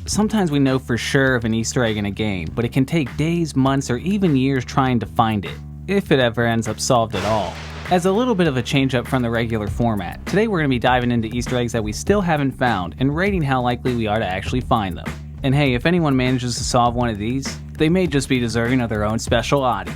Sometimes we know for sure of an Easter egg in a game, but it can take days, months, or even years trying to find it, if it ever ends up solved at all. As a little bit of a change up from the regular format, today we're going to be diving into Easter eggs that we still haven't found and rating how likely we are to actually find them. And hey, if anyone manages to solve one of these, they may just be deserving of their own special oddie.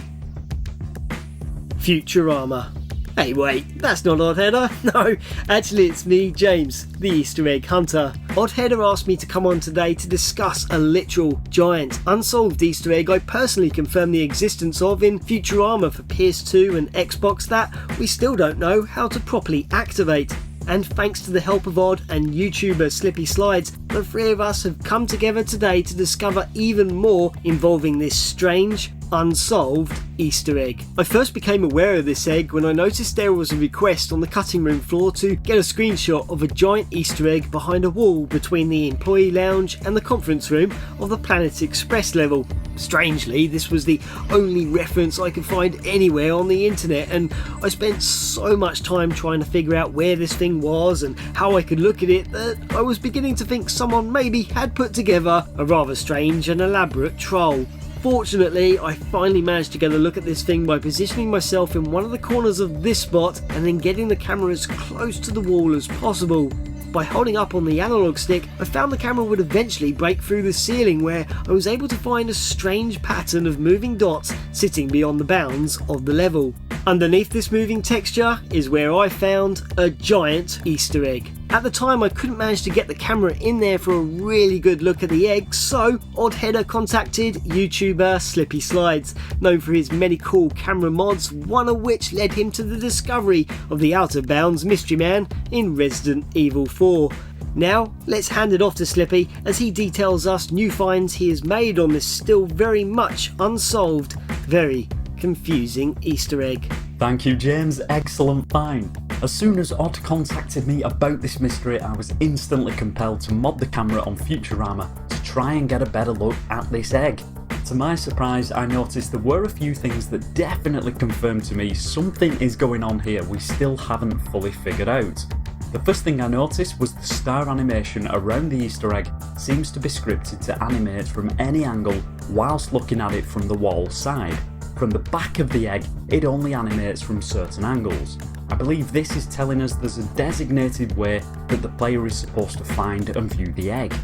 Futurama. Hey wait, that's not Oddheader. No, actually it's me, James, the Easter egg hunter. Oddheader asked me to come on today to discuss a literal, giant, unsolved Easter egg I personally confirmed the existence of in Futurama for PS2 and Xbox that we still don't know how to properly activate. And thanks to the help of Odd and YouTuber Slippy Slides, the three of us have come together today to discover even more involving this strange, unsolved Easter egg. I first became aware of this egg when I noticed there was a request on the cutting room floor to get a screenshot of a giant Easter egg behind a wall between the employee lounge and the conference room of the Planet Express level. Strangely, this was the only reference I could find anywhere on the internet, and I spent so much time trying to figure out where this thing was and how I could look at it that I was beginning to think someone maybe had put together a rather strange and elaborate troll. Fortunately, I finally managed to get a look at this thing by positioning myself in one of the corners of this spot and then getting the camera as close to the wall as possible. By holding up on the analog stick, I found the camera would eventually break through the ceiling, where I was able to find a strange pattern of moving dots sitting beyond the bounds of the level. Underneath this moving texture is where I found a giant Easter egg. At the time I couldn't manage to get the camera in there for a really good look at the egg, so Oddheader contacted YouTuber Slippy Slides, known for his many cool camera mods, one of which led him to the discovery of the Out of Bounds Mystery Man in Resident Evil 4. Now, let's hand it off to Slippy as he details us new finds he has made on this still very much unsolved, very confusing Easter egg. Thank you, James. Excellent find. As soon as Odd contacted me about this mystery, I was instantly compelled to mod the camera on Futurama to try and get a better look at this egg. To my surprise, I noticed there were a few things that definitely confirmed to me something is going on here we still haven't fully figured out. The first thing I noticed was the star animation around the Easter egg seems to be scripted to animate from any angle whilst looking at it from the wall side. From the back of the egg, it only animates from certain angles. I believe this is telling us there's a designated way that the player is supposed to find and view the egg.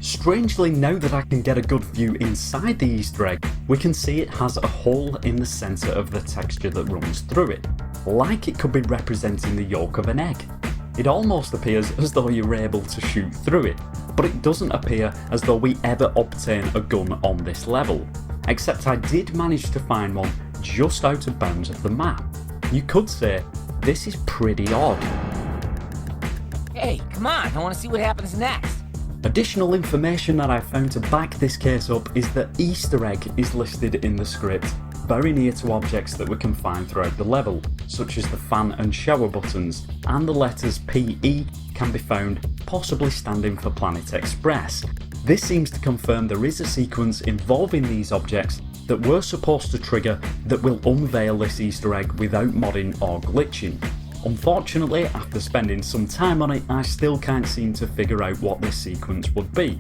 Strangely, now that I can get a good view inside the Easter egg, we can see it has a hole in the centre of the texture that runs through it, like it could be representing the yolk of an egg. It almost appears as though you're able to shoot through it, but it doesn't appear as though we ever obtain a gun on this level. Except I did manage to find one just out of bounds of the map. You could say this is pretty odd. Hey, come on, I want to see what happens next. Additional information that I found to back this case up is that Easter egg is listed in the script very near to objects that we can find throughout the level, such as the fan and shower buttons, and the letters PE can be found possibly standing for Planet Express. This seems to confirm there is a sequence involving these objects that we're supposed to trigger that will unveil this Easter egg without modding or glitching. Unfortunately, after spending some time on it, I still can't seem to figure out what this sequence would be.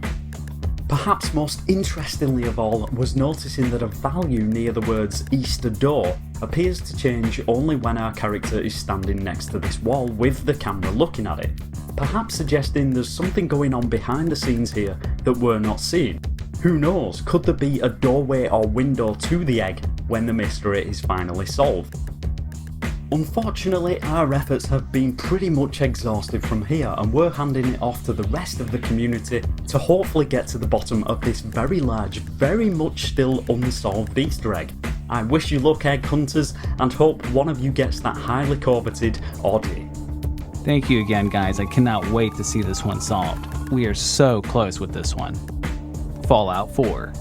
Perhaps most interestingly of all was noticing that a value near the words Easter door appears to change only when our character is standing next to this wall with the camera looking at it, perhaps suggesting there's something going on behind the scenes here that we're not seeing. Who knows, could there be a doorway or window to the egg when the mystery is finally solved? Unfortunately, our efforts have been pretty much exhausted from here, and we're handing it off to the rest of the community to hopefully get to the bottom of this very large, very much still unsolved Easter egg. I wish you luck, egg hunters, and hope one of you gets that highly coveted oddie. Thank you again, guys. I cannot wait to see this one solved. We are so close with this one. Fallout 4.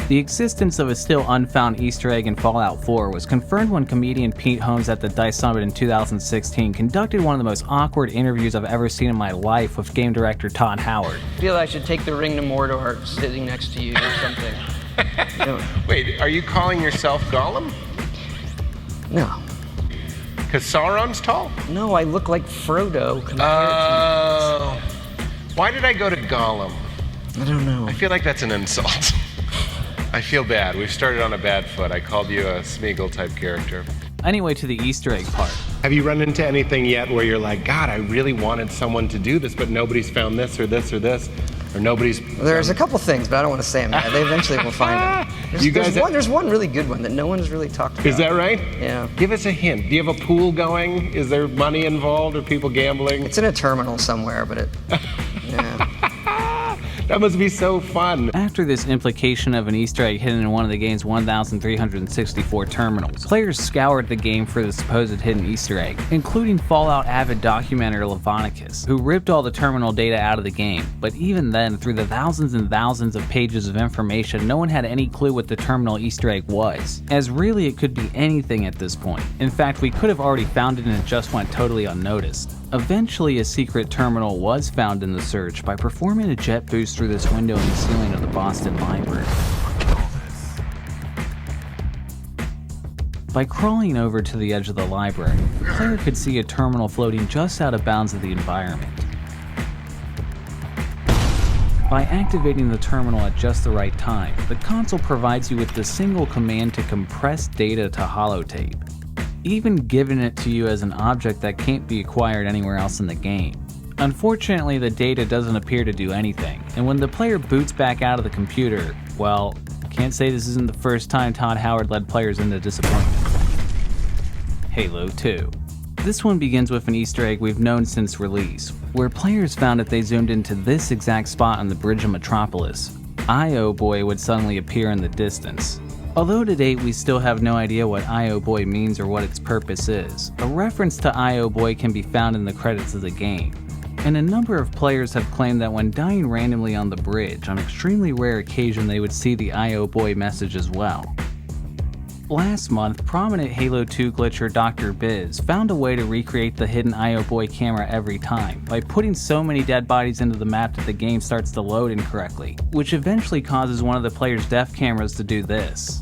The existence of a still unfound Easter egg in Fallout 4 was confirmed when comedian Pete Holmes at the DICE Summit in 2016 conducted one of the most awkward interviews I've ever seen in my life with game director Todd Howard. I feel I should take the ring to Mordor sitting next to you or something. Wait, are you calling yourself Gollum? No. Because Sauron's tall? No, I look like Frodo compared Oh. Why did I go to Gollum? I don't know. I feel like that's an insult. I feel bad. We've started on a bad foot. I called you a Smeagol-type character. Anyway, to the Easter egg part. Have you run into anything yet where you're like, God, I really wanted someone to do this, but nobody's found this or this or this, or nobody's... There's a couple things, but I don't want to say them yet. They eventually will find them. There's one really good one that no one's really talked about. Is that right? Yeah. Give us a hint. Do you have a pool going? Is there money involved or people gambling? It's in a terminal somewhere, but yeah. That must be so fun. After this implication of an Easter egg hidden in one of the game's 1,364 terminals, players scoured the game for the supposed hidden Easter egg, including Fallout avid documenter Levonicus, who ripped all the terminal data out of the game. But even then, through the thousands and thousands of pages of information, no one had any clue what the terminal Easter egg was, as really it could be anything at this point. In fact, we could have already found it and it just went totally unnoticed. Eventually, a secret terminal was found in the search by performing a jet boost through this window in the ceiling of the Boston Library. By crawling over to the edge of the library, the player could see a terminal floating just out of bounds of the environment. By activating the terminal at just the right time, the console provides you with the single command to compress data to holotape, even giving it to you as an object that can't be acquired anywhere else in the game. Unfortunately, the data doesn't appear to do anything, and when the player boots back out of the computer, well, can't say this isn't the first time Todd Howard led players into disappointment. Halo 2. This one begins with an Easter egg we've known since release, where players found if they zoomed into this exact spot on the bridge of Metropolis, IOHBOY would suddenly appear in the distance. Although to date we still have no idea what IOHBOY means or what its purpose is, a reference to IOHBOY can be found in the credits of the game, and a number of players have claimed that when dying randomly on the bridge, on extremely rare occasion they would see the IOHBOY message as well. Last month, prominent Halo 2 glitcher Dr. Biz found a way to recreate the hidden IOHBOY camera every time by putting so many dead bodies into the map that the game starts to load incorrectly, which eventually causes one of the player's death cameras to do this.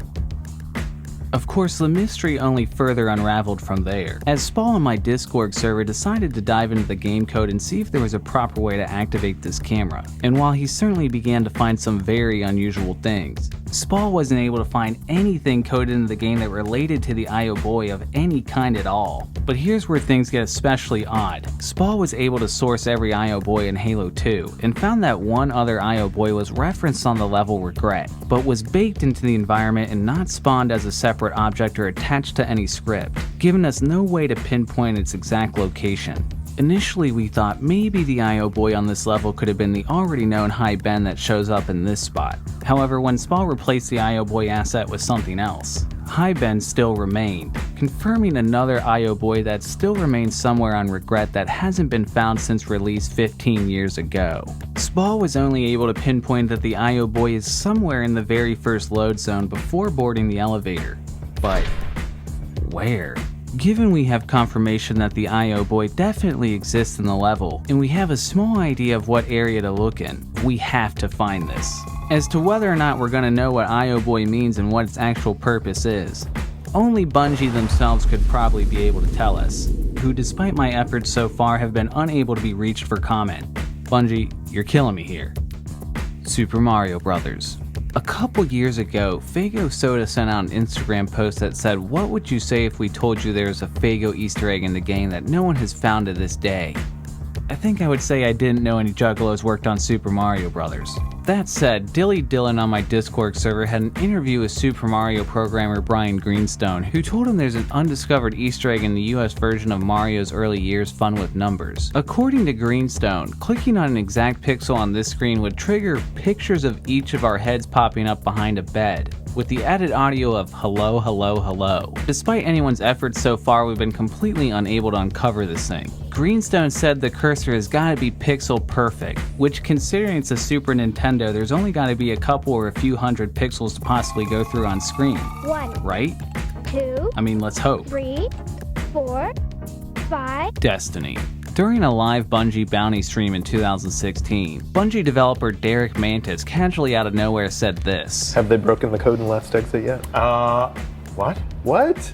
Of course, the mystery only further unraveled from there, as Spall on my Discord server decided to dive into the game code and see if there was a proper way to activate this camera, and while he certainly began to find some very unusual things, Spall wasn't able to find anything coded into the game that related to the IOHBOY of any kind at all. But here's where things get especially odd. Spall was able to source every IOHBOY in Halo 2, and found that one other IOHBOY was referenced on the level Regret, but was baked into the environment and not spawned as a separate object or attached to any script, giving us no way to pinpoint its exact location. Initially we thought maybe the IOHBOY on this level could have been the already known High Ben that shows up in this spot. However, when Spall replaced the IOHBOY asset with something else, High Ben still remained, confirming another IOHBOY that still remains somewhere on Regret that hasn't been found since release 15 years ago. Spall was only able to pinpoint that the IOHBOY is somewhere in the very first load zone before boarding the elevator. But where? Given we have confirmation that the IOHBOY definitely exists in the level, and we have a small idea of what area to look in, we have to find this. As to whether or not we're going to know what IOHBOY means and what its actual purpose is, only Bungie themselves could probably be able to tell us, who despite my efforts so far have been unable to be reached for comment. Bungie, you're killing me here. Super Mario Bros. A couple years ago, Fago Soda sent out an Instagram post that said, "What would you say if we told you there's a Fago Easter egg in the game that no one has found to this day?" I think I would say I didn't know any juggalos worked on Super Mario Bros. That said, Dilly Dylan on my Discord server had an interview with Super Mario programmer Brian Greenstone, who told him there's an undiscovered Easter egg in the US version of Mario's early years Fun with Numbers. According to Greenstone, clicking on an exact pixel on this screen would trigger pictures of each of our heads popping up behind a bed, with the added audio of hello, hello, hello. Despite anyone's efforts so far, we've been completely unable to uncover this thing. Greenstone said the cursor has gotta be pixel perfect, which considering it's a Super Nintendo, there's only gotta be a couple or a few hundred pixels to possibly go through on screen. 1, right? 2, I mean, let's hope. 3, 4, 5. Destiny. During a live Bungie bounty stream in 2016, Bungie developer Derek Mantis casually out of nowhere said this. Have they broken the code in Last Exit yet? What? What?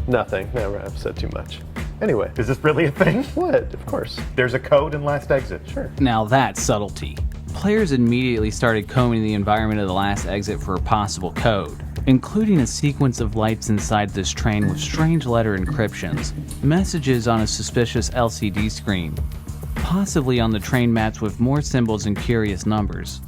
Nothing. Never. I've said too much. Anyway, is this really a thing? What? Of course. There's a code in last exit, sure. Now that's subtlety. Players immediately started combing the environment of the last exit for a possible code, including a sequence of lights inside this train with strange letter encryptions, messages on a suspicious LCD screen, possibly on the train maps with more symbols and curious numbers.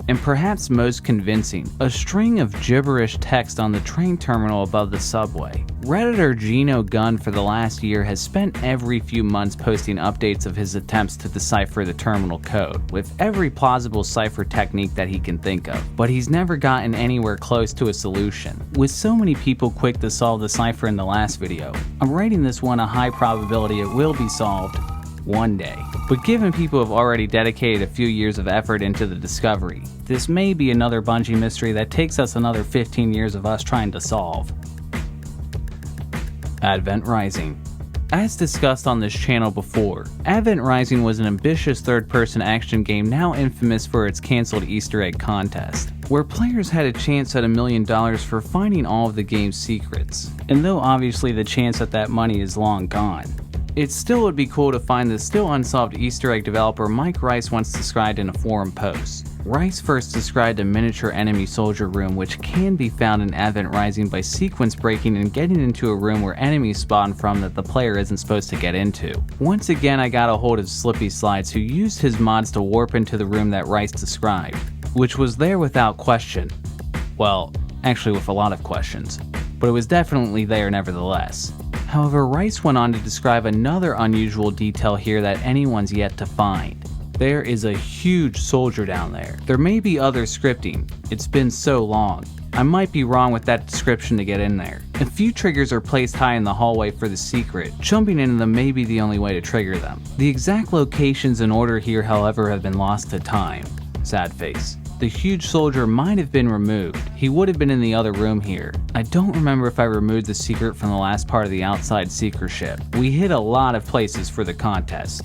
And perhaps most convincing, a string of gibberish text on the train terminal above the subway. Redditor Gino Gunn for the last year has spent every few months posting updates of his attempts to decipher the terminal code, with every plausible cipher technique that he can think of, but he's never gotten anywhere close to a solution. With so many people quick to solve the cipher in the last video, I'm rating this one a high probability it will be solved one day. But given people have already dedicated a few years of effort into the discovery, this may be another Bungie mystery that takes us another 15 years of us trying to solve. Advent Rising. As discussed on this channel before, Advent Rising was an ambitious third-person action game now infamous for its cancelled Easter egg contest, where players had a chance at $1 million for finding all of the game's secrets. And though obviously the chance at that money is long gone, it still would be cool to find the still unsolved Easter egg developer Mike Rice once described in a forum post. Rice first described a miniature enemy soldier room which can be found in Advent Rising by sequence breaking and getting into a room where enemies spawn from that the player isn't supposed to get into. Once again I got a hold of Slippy Slides, who used his mods to warp into the room that Rice described, which was there without question. Well, actually with a lot of questions, but it was definitely there nevertheless. However, Rice went on to describe another unusual detail here that anyone's yet to find. There is a huge soldier down there. There may be other scripting, it's been so long. I might be wrong with that description to get in there. A few triggers are placed high in the hallway for the secret. Jumping into them may be the only way to trigger them. The exact locations and order here, however, have been lost to time. Sad face. The huge soldier might have been removed. He would have been in the other room here. I don't remember if I removed the secret from the last part of the outside seeker ship. We hit a lot of places for the contest.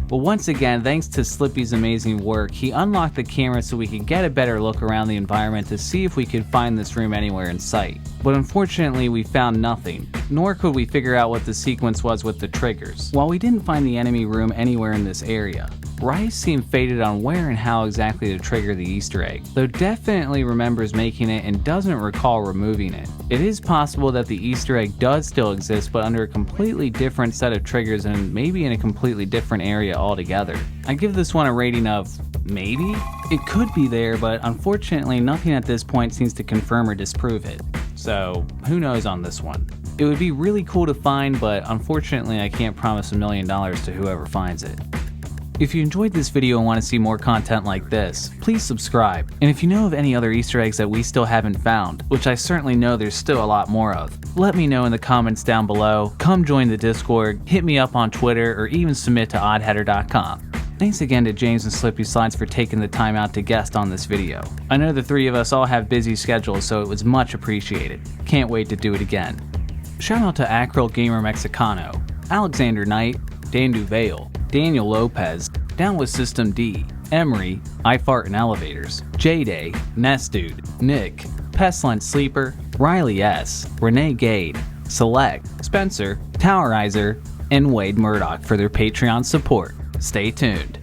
But once again, thanks to Slippy's amazing work, he unlocked the camera so we could get a better look around the environment to see if we could find this room anywhere in sight. But unfortunately, we found nothing, nor could we figure out what the sequence was with the triggers. While we didn't find the enemy room anywhere in this area, Rice seemed faded on where and how exactly to trigger the Easter egg, though definitely remembers making it and doesn't recall removing it. It is possible that the Easter egg does still exist, but under a completely different set of triggers and maybe in a completely different area altogether. I give this one a rating of maybe? It could be there, but unfortunately nothing at this point seems to confirm or disprove it. So who knows on this one. It would be really cool to find, but unfortunately I can't promise $1 million to whoever finds it. If you enjoyed this video and want to see more content like this, please subscribe. And if you know of any other Easter eggs that we still haven't found, which I certainly know there's still a lot more of, let me know in the comments down below, come join the Discord, hit me up on Twitter, or even submit to oddheader.com. Thanks again to James and Slippy Slides for taking the time out to guest on this video. I know the three of us all have busy schedules, so it was much appreciated. Can't wait to do it again. Shout out to Acryl Gamer Mexicano, Alexander Knight, Dan Duvale, Daniel Lopez, Down with System D, Emery, I Fart in Elevators, J-Day, Nestude, Nick, Pestilent Sleeper, Riley S, Renee Gade, Select, Spencer, Towerizer, and Wade Murdoch for their Patreon support. Stay tuned.